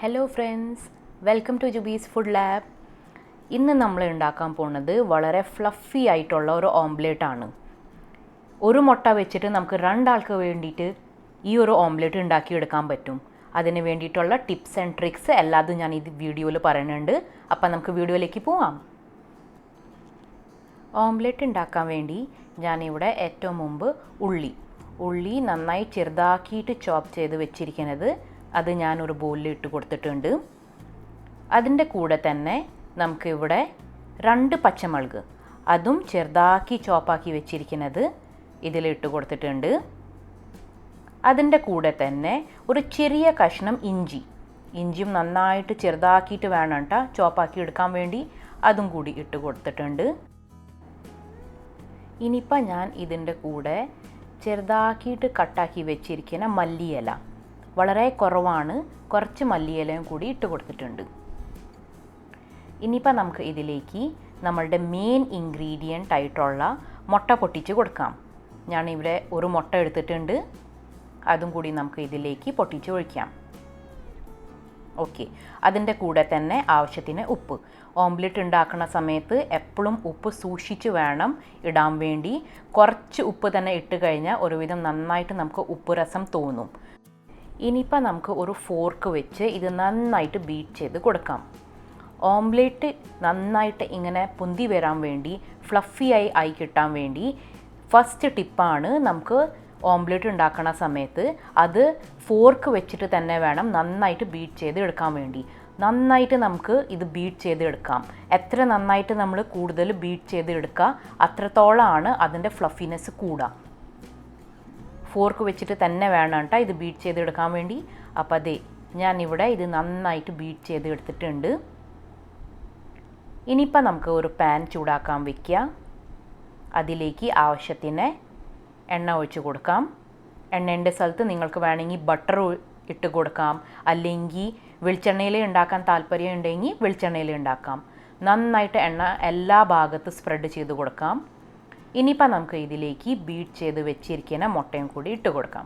Hello friends, welcome to Jubi's food lab. ഇന്ന് നമ്മൾ ഉണ്ടാക്കാൻ പോകുന്നത് വളരെ ഫ്ലഫി ആയിട്ടുള്ള ഒരു ഓംലെറ്റ് ആണ്. ഒരു മുട്ട വെച്ചിട്ട് നമുക്ക് രണ്ടാൾക്ക് വേണ്ടിയിട്ട് ഈ ഒരു ഓംലെറ്റ് ഉണ്ടാക്കിയെടുക്കാൻ പറ്റും. അതിന് വേണ്ടിയിട്ടുള്ള ടിപ്സ് ആൻഡ് ട്രിക്സ് എല്ലാതും ഞാൻ ഈ വീഡിയോയിൽ പറയുന്നുണ്ട്. അപ്പം നമുക്ക് വീഡിയോയിലേക്ക് പോവാം. ഓംലെറ്റ് ഉണ്ടാക്കാൻ വേണ്ടി ഞാനിവിടെ ഏറ്റവും മുമ്പ് ഉള്ളി നന്നായി ചെറുതാക്കിയിട്ട് ചോപ്പ് ചെയ്ത് വെച്ചിരിക്കുന്നത് അത് ഞാനൊരു ബൗളിൽ ഇട്ട് കൊടുത്തിട്ടുണ്ട്. അതിൻ്റെ കൂടെ തന്നെ നമുക്കിവിടെ 2 പച്ചമുളക് അതും ചെറുതാക്കി ചോപ്പാക്കി വെച്ചിരിക്കുന്നത് ഇതിലിട്ട് കൊടുത്തിട്ടുണ്ട്. അതിൻ്റെ കൂടെ തന്നെ ഒരു ചെറിയ കഷ്ണം ഇഞ്ചിയും നന്നായിട്ട് ചെറുതാക്കിയിട്ട് വേണം കേട്ടോ ചോപ്പാക്കി എടുക്കാൻ വേണ്ടി, അതും കൂടി ഇട്ട് കൊടുത്തിട്ടുണ്ട്. ഇനിയിപ്പോൾ ഞാൻ ഇതിൻ്റെ കൂടെ ചെറുതാക്കിയിട്ട് കട്ടാക്കി വെച്ചിരിക്കുന്ന മല്ലിയില വളരെ കുറവാണ്, കുറച്ച് മല്ലിയിലയും കൂടി ഇട്ട് കൊടുത്തിട്ടുണ്ട്. ഇനിയിപ്പോൾ നമുക്ക് ഇതിലേക്ക് നമ്മളുടെ മെയിൻ ഇൻഗ്രീഡിയൻ്റ് ആയിട്ടുള്ള മുട്ട പൊട്ടിച്ച് കൊടുക്കാം. ഞാനിവിടെ ഒരു മുട്ട എടുത്തിട്ടുണ്ട്, അതും കൂടി നമുക്ക് ഇതിലേക്ക് പൊട്ടിച്ച് ഒഴിക്കാം. ഓക്കെ, അതിൻ്റെ കൂടെ തന്നെ ആവശ്യത്തിന് ഉപ്പ്. ഓംലെറ്റ് ഉണ്ടാക്കുന്ന സമയത്ത് എപ്പോഴും ഉപ്പ് സൂക്ഷിച്ച് വേണം ഇടാൻ വേണ്ടി. കുറച്ച് ഉപ്പ് തന്നെ ഇട്ട് കഴിഞ്ഞാൽ ഒരുവിധം നന്നായിട്ട് നമുക്ക് ഉപ്പ് രസം തോന്നും. ഇനിയിപ്പോൾ നമുക്ക് ഒരു ഫോർക്ക് വെച്ച് ഇത് നന്നായിട്ട് ബീറ്റ് ചെയ്ത് കൊടുക്കാം. ഓംലെറ്റ് നന്നായിട്ട് ഇങ്ങനെ പൊന്തി വരാൻ വേണ്ടി, ഫ്ലഫിയായി കിട്ടാൻ വേണ്ടി ഫസ്റ്റ് ടിപ്പാണ് നമുക്ക് ഓംലെറ്റ് ഉണ്ടാക്കുന്ന സമയത്ത് അത് ഫോർക്ക് വെച്ചിട്ട് തന്നെ വേണം നന്നായിട്ട് ബീറ്റ് ചെയ്ത് എടുക്കാൻ വേണ്ടി. നന്നായിട്ട് നമുക്ക് ഇത് ബീറ്റ് ചെയ്ത് എടുക്കാം. എത്ര നന്നായിട്ട് നമ്മൾ കൂടുതൽ ബീറ്റ് ചെയ്ത് എടുക്കുക അത്രത്തോളമാണ് അതിൻ്റെ ഫ്ലഫിനെസ് കൂടുക. ഫോർക്ക് വെച്ചിട്ട് തന്നെ വേണം കേട്ടോ ഇത് ബീറ്റ് ചെയ്ത് എടുക്കാൻ വേണ്ടി. അപ്പോൾ അതെ, ഞാനിവിടെ ഇത് നന്നായിട്ട് ബീറ്റ് ചെയ്ത് എടുത്തിട്ടുണ്ട്. ഇനിയിപ്പോൾ നമുക്ക് ഒരു പാൻ ചൂടാക്കാൻ വയ്ക്കുക. അതിലേക്ക് ആവശ്യത്തിന് എണ്ണ ഒഴിച്ച് കൊടുക്കാം. എണ്ണേൻ്റെ സ്ഥലത്ത് നിങ്ങൾക്ക് വേണമെങ്കിൽ ബട്ടർ ഇട്ട് കൊടുക്കാം, അല്ലെങ്കിൽ വെളിച്ചെണ്ണയിൽ ഉണ്ടാക്കാൻ താല്പര്യം ഉണ്ടെങ്കിൽ വെളിച്ചെണ്ണയിൽ ഉണ്ടാക്കാം. നന്നായിട്ട് എണ്ണ എല്ലാ ഭാഗത്തും സ്പ്രെഡ് ചെയ്ത് കൊടുക്കാം. ഇനിയിപ്പോൾ നമുക്ക് ഇതിലേക്ക് ബീറ്റ് ചെയ്ത് വെച്ചിരിക്കുന്ന മുട്ടയും കൂടി ഇട്ട് കൊടുക്കാം.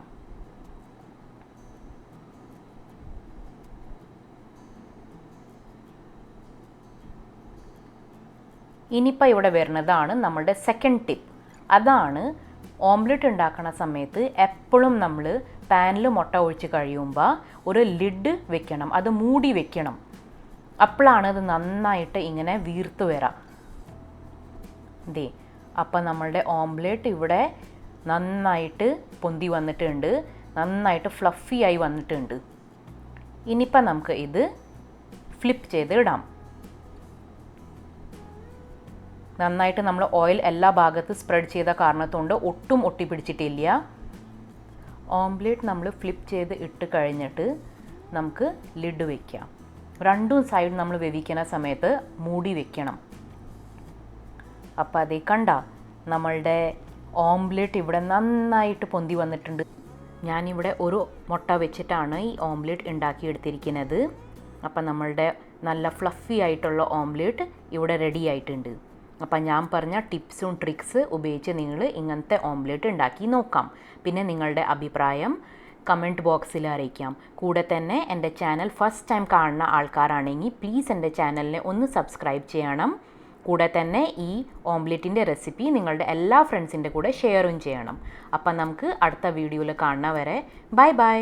ഇനിയിപ്പോൾ ഇവിടെ വരുന്നതാണ് നമ്മളുടെ സെക്കൻഡ് ടിപ്പ്. അതാണ് ഓംലെറ്റ് ഉണ്ടാക്കുന്ന സമയത്ത് എപ്പോഴും നമ്മൾ പാനിൽ മുട്ട ഒഴിച്ച് കഴിയുമ്പോൾ ഒരു ലിഡ് വെക്കണം, അത് മൂടി വെക്കണം. അപ്പോഴാണ് അത് നന്നായിട്ട് ഇങ്ങനെ വീർത്ത് വരാം. ദേ, അപ്പോൾ നമ്മളുടെ ഓംലെറ്റ് ഇവിടെ നന്നായിട്ട് പൊന്തി വന്നിട്ടുണ്ട്, നന്നായിട്ട് ഫ്ലഫിയായി വന്നിട്ടുണ്ട്. ഇനിയിപ്പോൾ നമുക്ക് ഇത് ഫ്ലിപ്പ് ചെയ്ത് ഇടാം. നന്നായിട്ട് നമ്മൾ ഓയിൽ എല്ലാ ഭാഗത്തും സ്പ്രെഡ് ചെയ്ത കാരണത്തുകൊണ്ട് ഒട്ടും ഒട്ടിപ്പിടിച്ചിട്ടില്ല. ഓംലെറ്റ് നമ്മൾ ഫ്ലിപ്പ് ചെയ്ത് ഇട്ട് കഴിഞ്ഞിട്ട് നമുക്ക് ലിഡ് വയ്ക്കാം. രണ്ടും സൈഡ് നമ്മൾ വേവിക്കുന്ന സമയത്ത് മൂടി വെക്കണം. അപ്പോൾ അതേ കണ്ട, നമ്മളുടെ ഓംലെറ്റ് ഇവിടെ നന്നായിട്ട് പൊന്തി വന്നിട്ടുണ്ട്. ഞാനിവിടെ ഒരു മുട്ട വെച്ചിട്ടാണ് ഈ ഓംലെറ്റ് ഉണ്ടാക്കിയെടുത്തിരിക്കുന്നത്. അപ്പം നമ്മളുടെ നല്ല ഫ്ലഫി ആയിട്ടുള്ള ഓംലെറ്റ് ഇവിടെ റെഡി ആയിട്ടുണ്ട്. അപ്പം ഞാൻ പറഞ്ഞ ടിപ്സും ട്രിക്സ് ഉപയോഗിച്ച് നിങ്ങൾ ഇങ്ങനത്തെ ഓംലെറ്റ് ഉണ്ടാക്കി നോക്കാം. പിന്നെ നിങ്ങളുടെ അഭിപ്രായം കമൻറ്റ് ബോക്സിൽ അറിയിക്കാം. കൂടെ തന്നെ എൻ്റെ ചാനൽ ഫസ്റ്റ് ടൈം കാണുന്ന ആൾക്കാരാണെങ്കിൽ പ്ലീസ് എൻ്റെ ചാനലിനെ ഒന്ന് സബ്സ്ക്രൈബ് ചെയ്യണം. കൂടെ തന്നെ ഈ ഓംലെറ്റിൻ്റെ റെസിപ്പി നിങ്ങളുടെ എല്ലാ ഫ്രണ്ട്സിൻ്റെ കൂടെ ഷെയറും ചെയ്യണം. അപ്പം നമുക്ക് അടുത്ത വീഡിയോയിൽ കാണുന്നവരെ ബൈ ബൈ.